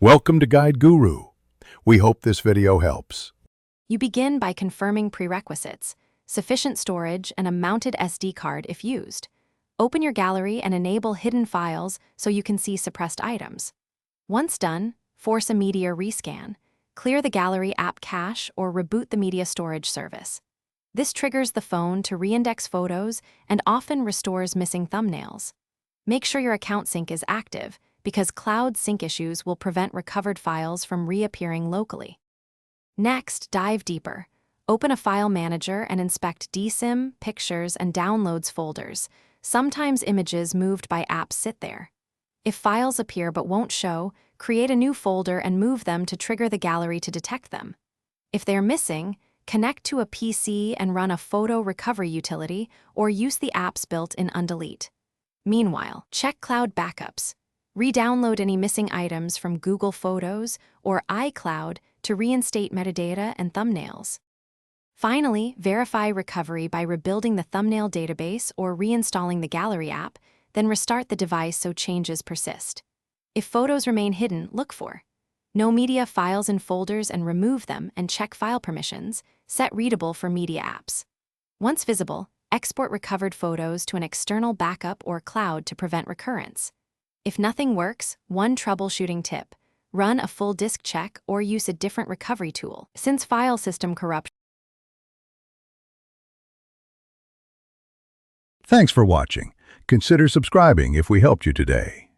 Welcome to Guide Guru. We hope this video helps. You begin by confirming prerequisites, sufficient storage, and a mounted SD card if used. Open your gallery and enable hidden files so you can see suppressed items. Once done, force a media rescan, clear the gallery app cache, or reboot the media storage service. This triggers the phone to reindex photos and often restores missing thumbnails. Make sure your account sync is active, because cloud sync issues will prevent recovered files from reappearing locally. Next, dive deeper. Open a file manager and inspect DSIM, pictures, and downloads folders. Sometimes images moved by apps sit there. If files appear but won't show, create a new folder and move them to trigger the gallery to detect them. If they're missing, connect to a PC and run a photo recovery utility or use the app's built-in undelete. Meanwhile, check cloud backups. Re-download any missing items from Google Photos or iCloud to reinstate metadata and thumbnails. Finally, verify recovery by rebuilding the thumbnail database or reinstalling the gallery app, then restart the device so changes persist. If photos remain hidden, look for No Media Files in folders and remove them, and check file permissions, set readable for media apps. Once visible, export recovered photos to an external backup or cloud to prevent recurrence. If nothing works, one troubleshooting tip: run a full disk check or use a different recovery tool, since file system corruption. Thanks for watching. Consider subscribing if we helped you today.